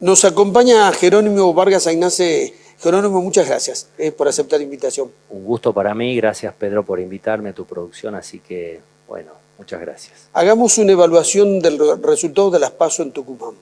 Nos acompaña Jerónimo Vargas Aynace. Jerónimo, muchas gracias por aceptar la invitación. Un gusto para mí, gracias Pedro por invitarme a tu producción, así que bueno, muchas gracias. Hagamos una evaluación del resultado de las PASO en Tucumán.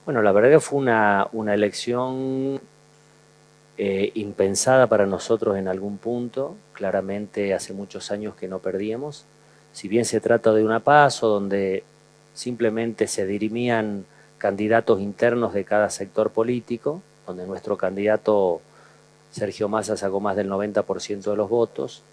Bueno, la verdad que fue una elección impensada para nosotros en algún punto. Claramente hace muchos años que no perdíamos. Si bien se trata de una PASO donde simplemente se dirimían candidatos internos de cada sector político, donde nuestro candidato Sergio Massa sacó más del 90% de los votos,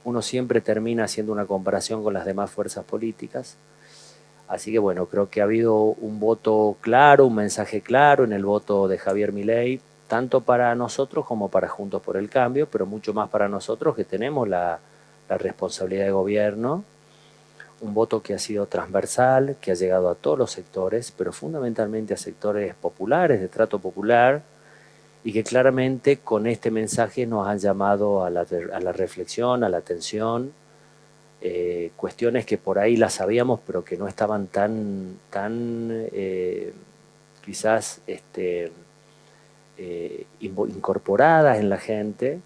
uno siempre termina haciendo una comparación con las demás fuerzas políticas. Así que bueno, creo que ha habido un voto claro, un mensaje claro en el voto de Javier Milei, tanto para nosotros como para Juntos por el Cambio, pero mucho más para nosotros que tenemos la responsabilidad de gobierno. Un voto que ha sido transversal, que ha llegado a todos los sectores, pero fundamentalmente a sectores populares, de trato popular, y que claramente con este mensaje nos han llamado a la reflexión, a la atención, cuestiones que por ahí las sabíamos, pero que no estaban tan quizás incorporadas en la gente,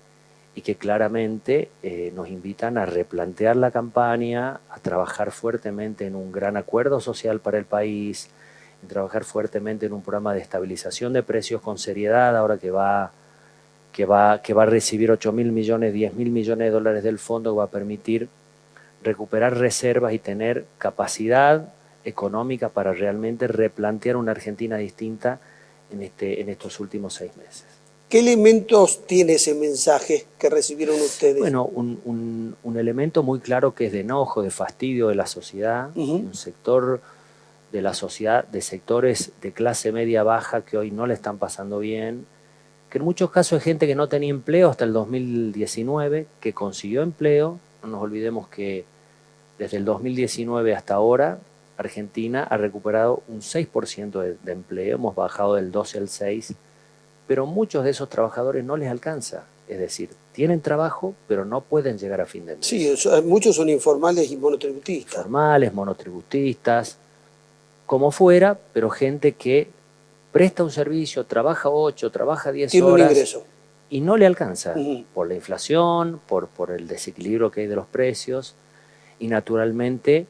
y que claramente nos invitan a replantear la campaña, a trabajar fuertemente en un gran acuerdo social para el país, en trabajar fuertemente en un programa de estabilización de precios con seriedad, ahora que va a recibir 8.000 millones, 10.000 millones de dólares del fondo, que va a permitir recuperar reservas y tener capacidad económica para realmente replantear una Argentina distinta en estos últimos 6 meses. ¿Qué elementos tiene ese mensaje que recibieron ustedes? Bueno, un elemento muy claro que es de enojo, de fastidio de la sociedad, un sector de la sociedad, de sectores de clase media baja que hoy no le están pasando bien, que en muchos casos es gente que no tenía empleo hasta el 2019, que consiguió empleo. No nos olvidemos que desde el 2019 hasta ahora, Argentina ha recuperado un 6% de empleo, hemos bajado del 12 al 6%, pero muchos de esos trabajadores no les alcanza. Es decir, tienen trabajo, pero no pueden llegar a fin de mes. Sí, muchos son informales y monotributistas. Informales, monotributistas, como fuera, pero gente que presta un servicio, trabaja 8, trabaja 10 tiene horas. Un ingreso. Y no le alcanza por la inflación, por el desequilibrio que hay de los precios, y naturalmente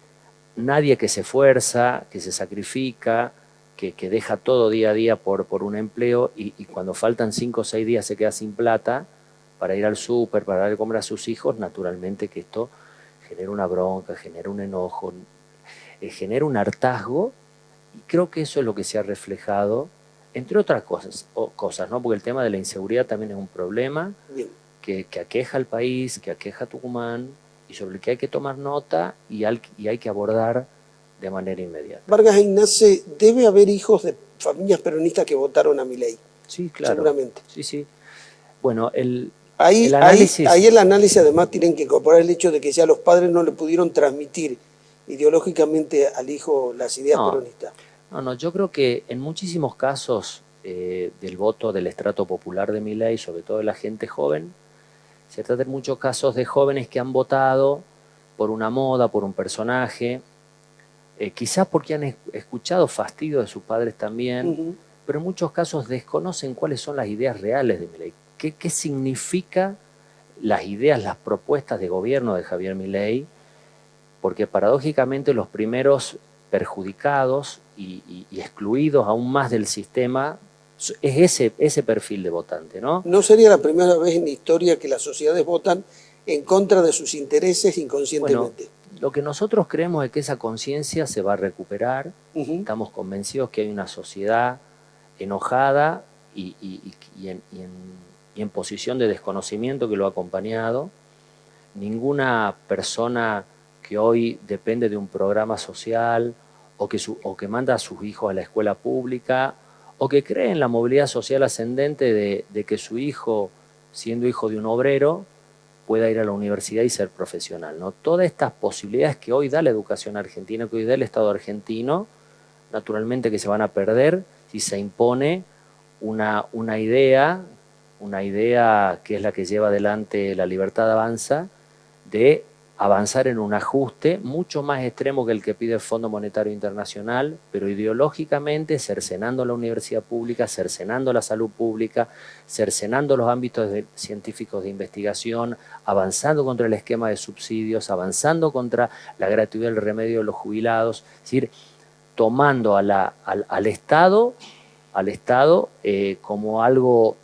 nadie que se esfuerza, que se sacrifica, que deja todo día a día por un empleo y cuando faltan 5 o 6 días se queda sin plata para ir al súper, para darle comer a sus hijos, naturalmente que esto genera una bronca, genera un enojo, genera un hartazgo, y creo que eso es lo que se ha reflejado, entre otras cosas, ¿no? Porque el tema de la inseguridad también es un problema que aqueja al país, que aqueja a Tucumán, y sobre el que hay que tomar nota y hay que abordar de manera inmediata. Vargas Aynace, debe haber hijos de familias peronistas que votaron a Milei. Sí, claro. Seguramente. Sí, sí. Bueno, el análisis... Ahí el análisis además tienen que incorporar el hecho de que ya los padres no le pudieron transmitir ideológicamente al hijo las ideas peronistas. No, yo creo que en muchísimos casos del voto del estrato popular de Milei, sobre todo de la gente joven, se trata en muchos casos de jóvenes que han votado por una moda, por un personaje, quizás porque han escuchado fastidio de sus padres también, pero en muchos casos desconocen cuáles son las ideas reales de Milei. ¿Qué significa las ideas, las propuestas de gobierno de Javier Milei? Porque paradójicamente los primeros perjudicados y excluidos aún más del sistema es ese perfil de votante, ¿no? No sería la primera vez en la historia que las sociedades votan en contra de sus intereses inconscientemente. Bueno, lo que nosotros creemos es que esa conciencia se va a recuperar. Estamos convencidos que hay una sociedad enojada y en posición de desconocimiento que lo ha acompañado. Ninguna persona que hoy depende de un programa social o que manda a sus hijos a la escuela pública o que cree en la movilidad social ascendente de que su hijo, siendo hijo de un obrero, pueda ir a la universidad y ser profesional, ¿no? Todas estas posibilidades que hoy da la educación argentina, que hoy da el Estado argentino, naturalmente que se van a perder si se impone una idea que es la que lleva adelante La Libertad Avanza, de avanzar en un ajuste mucho más extremo que el que pide el Fondo Monetario Internacional, pero ideológicamente cercenando la universidad pública, cercenando la salud pública, cercenando los ámbitos científicos de investigación, avanzando contra el esquema de subsidios, avanzando contra la gratuidad del remedio de los jubilados, es decir, tomando al Estado como algo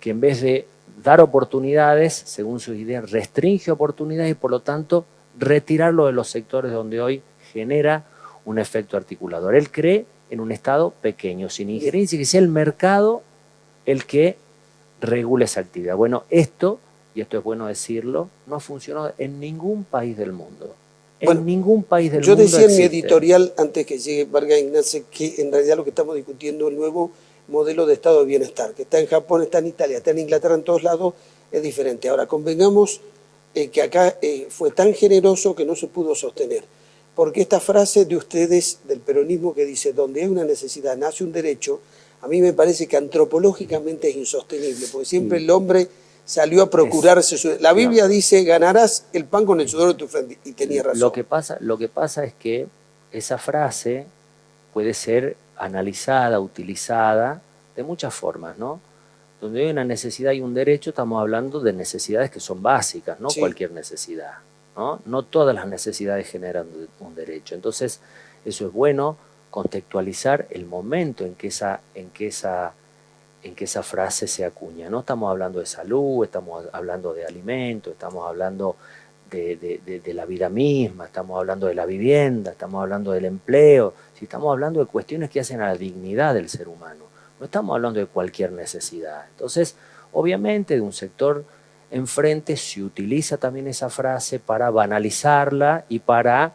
que en vez de dar oportunidades, según sus ideas, restringe oportunidades y por lo tanto retirarlo de los sectores donde hoy genera un efecto articulador. Él cree en un Estado pequeño, sin injerencia, que sea el mercado el que regule esa actividad. Bueno, esto, y esto es bueno decirlo, no ha funcionado en ningún país del mundo. En ningún país del mundo. Yo decía en mi editorial, antes que llegue Vargas Ignace, que en realidad lo que estamos discutiendo es el nuevo modelo de estado de bienestar, que está en Japón, está en Italia, está en Inglaterra, en todos lados, es diferente. Ahora, convengamos que acá fue tan generoso que no se pudo sostener. Porque esta frase de ustedes, del peronismo, que dice, donde hay una necesidad, nace un derecho, a mí me parece que antropológicamente es insostenible, porque siempre el hombre salió a procurarse. La Biblia dice, ganarás el pan con el sudor de tu frente, y tenía razón. Lo que pasa es que esa frase puede ser analizada, utilizada de muchas formas, ¿no? Donde hay una necesidad y un derecho, estamos hablando de necesidades que son básicas, no cualquier necesidad, ¿no? No todas las necesidades generan un derecho. Entonces, eso es bueno, contextualizar el momento en que esa frase se acuña. No estamos hablando de salud, estamos hablando de alimentos, estamos hablando de la vida misma, estamos hablando de la vivienda, estamos hablando del empleo, si estamos hablando de cuestiones que hacen a la dignidad del ser humano, no estamos hablando de cualquier necesidad. Entonces, obviamente, de un sector enfrente se utiliza también esa frase para banalizarla y para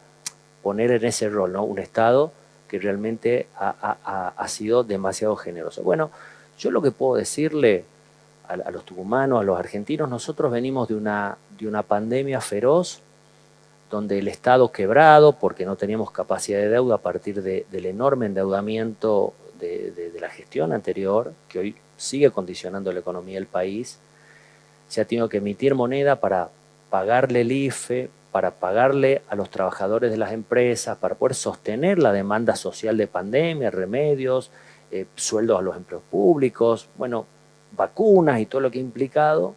poner en ese rol, ¿no? Un Estado que realmente ha sido demasiado generoso. Bueno, yo lo que puedo decirle a los tucumanos, a los argentinos, nosotros venimos de una pandemia feroz, donde el Estado quebrado, porque no teníamos capacidad de deuda a partir del enorme endeudamiento de la gestión anterior, que hoy sigue condicionando la economía del país, se ha tenido que emitir moneda para pagarle el IFE, para pagarle a los trabajadores de las empresas, para poder sostener la demanda social de pandemia, remedios, sueldos a los empleos públicos, bueno, vacunas y todo lo que ha implicado.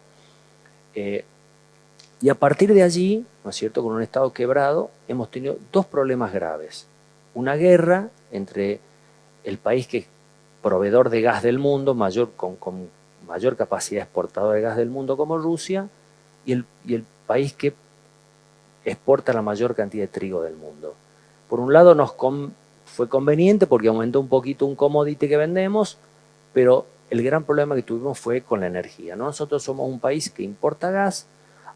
Y a partir de allí, ¿no es cierto?, con un Estado quebrado, hemos tenido dos problemas graves. Una guerra entre el país que es proveedor de gas del mundo, con mayor capacidad exportadora de gas del mundo como Rusia, y el país que exporta la mayor cantidad de trigo del mundo. Por un lado fue conveniente porque aumentó un poquito un commodity que vendemos, pero el gran problema que tuvimos fue con la energía, ¿no? Nosotros somos un país que importa gas,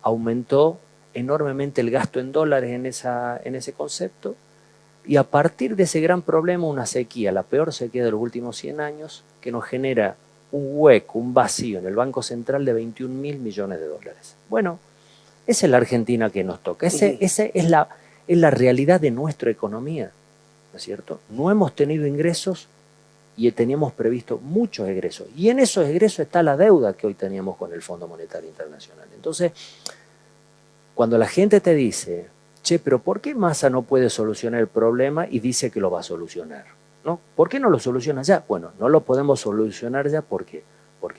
aumentó enormemente el gasto en dólares en ese concepto, y a partir de ese gran problema, una sequía, la peor sequía de los últimos 100 años, que nos genera un hueco, un vacío en el Banco Central de 21.000 millones de dólares. Bueno, esa es la Argentina que nos toca, esa es la realidad de nuestra economía, ¿no es cierto? No hemos tenido ingresos y teníamos previsto muchos egresos, y en esos egresos está la deuda que hoy teníamos con el Fondo Monetario Internacional. Entonces, cuando la gente te dice, che, pero ¿por qué Massa no puede solucionar el problema y dice que lo va a solucionar? ¿No? ¿Por qué no lo soluciona ya? Bueno, no lo podemos solucionar ya porque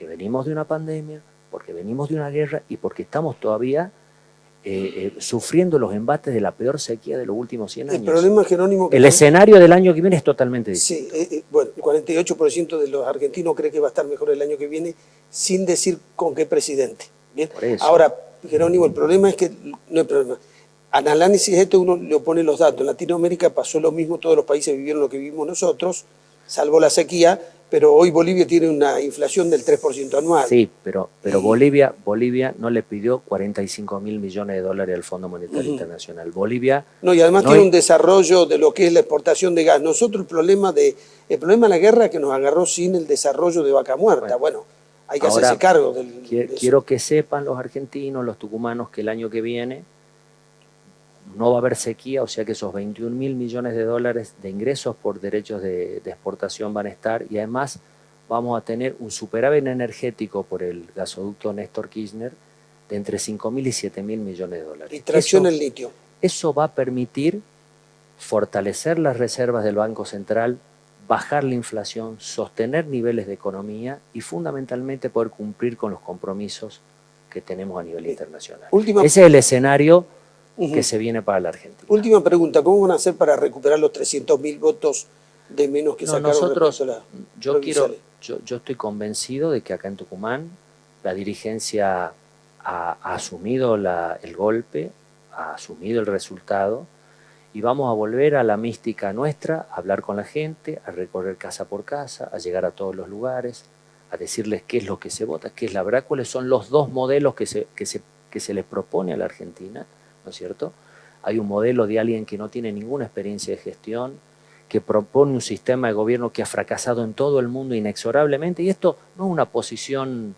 venimos de una pandemia, porque venimos de una guerra y porque estamos todavía sufriendo los embates de la peor sequía de los últimos 100 años. El problema, Jerónimo, el escenario del año que viene es totalmente distinto. Sí, bueno, el 48% de los argentinos cree que va a estar mejor el año que viene, sin decir con qué presidente. ¿Bien? Por eso. Ahora, Jerónimo, el problema es que no hay problema. Al análisis uno le pone los datos. En Latinoamérica pasó lo mismo, todos los países vivieron lo que vivimos nosotros, salvo la sequía, pero hoy Bolivia tiene una inflación del 3% anual. Sí, pero Bolivia no le pidió 45.000 millones de dólares al Fondo Monetario Internacional. Bolivia... No, y además tiene un desarrollo de lo que es la exportación de gas. Nosotros el problema de la guerra que nos agarró sin el desarrollo de Vaca Muerta. Bueno, hay que hacerse cargo de quiero que sepan los argentinos, los tucumanos, que el año que viene no va a haber sequía, o sea que esos 21.000 millones de dólares de ingresos por derechos de exportación van a estar, y además vamos a tener un superávit energético por el gasoducto Néstor Kirchner de entre 5.000 y 7.000 millones de dólares. Y tracción el litio. Eso va a permitir fortalecer las reservas del Banco Central, bajar la inflación, sostener niveles de economía y fundamentalmente poder cumplir con los compromisos que tenemos a nivel internacional. Ese es el escenario que se viene para la Argentina. Última pregunta, ¿cómo van a hacer para recuperar los 300.000 votos de menos que sacaron nosotros, respecto a la yo estoy convencido de que acá en Tucumán la dirigencia ha asumido el golpe, ha asumido el resultado y vamos a volver a la mística nuestra, a hablar con la gente, a recorrer casa por casa, a llegar a todos los lugares, a decirles qué es lo que se vota, qué es la verdad, cuáles son los dos modelos que se les propone a la Argentina, ¿no es cierto? Hay un modelo de alguien que no tiene ninguna experiencia de gestión, que propone un sistema de gobierno que ha fracasado en todo el mundo inexorablemente, y esto no es una posición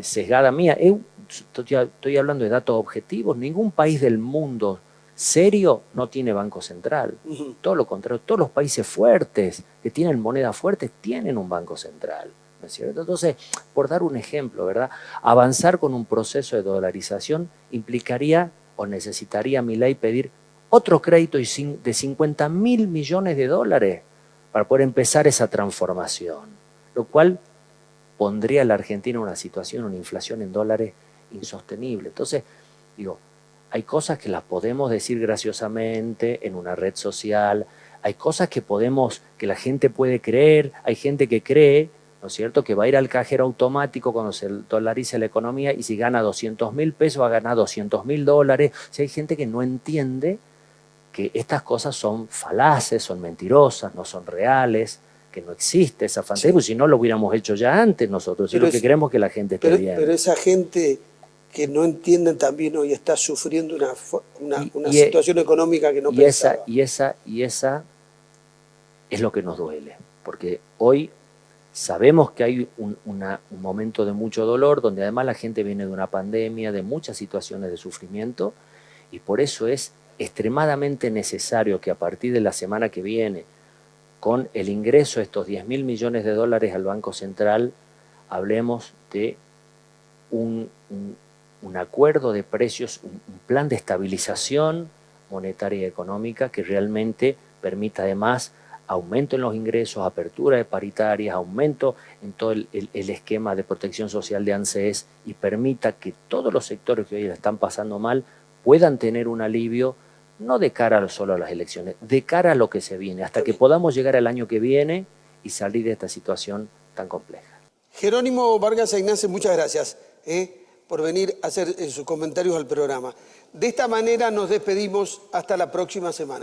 sesgada mía, estoy hablando de datos objetivos. Ningún país del mundo serio no tiene banco central. Todo lo contrario, todos los países fuertes que tienen moneda fuerte tienen un banco central, ¿no es cierto? Entonces, por dar un ejemplo, ¿verdad? Avanzar con un proceso de dolarización implicaría o necesitaría Milei pedir otro crédito de 50.000 millones de dólares para poder empezar esa transformación, lo cual pondría a la Argentina en una situación, una inflación en dólares insostenible. Entonces, digo, hay cosas que las podemos decir graciosamente en una red social, hay cosas que la gente puede creer, hay gente que cree, ¿no es cierto?, que va a ir al cajero automático cuando se dolarice la economía y si gana 200.000 pesos va a ganar 200.000 dólares. O sea, hay gente que no entiende que estas cosas son falaces, son mentirosas, no son reales, que no existe esa fantasía, porque si no lo hubiéramos hecho ya antes nosotros, es lo que queremos que la gente esté bien. Pero esa gente que no entienden también hoy está sufriendo una situación económica que no pensaba. Y esa es lo que nos duele, porque hoy sabemos que hay un momento de mucho dolor, donde además la gente viene de una pandemia, de muchas situaciones de sufrimiento, y por eso es extremadamente necesario que a partir de la semana que viene, con el ingreso de estos 10.000 millones de dólares al Banco Central, hablemos de un acuerdo de precios, un plan de estabilización monetaria y económica que realmente permita además aumento en los ingresos, apertura de paritarias, aumento en todo el esquema de protección social de ANSES y permita que todos los sectores que hoy la están pasando mal puedan tener un alivio, no de cara solo a las elecciones, de cara a lo que se viene, hasta que podamos llegar al año que viene y salir de esta situación tan compleja. Jerónimo Vargas Ignacio, muchas gracias por venir a hacer sus comentarios al programa. De esta manera nos despedimos hasta la próxima semana.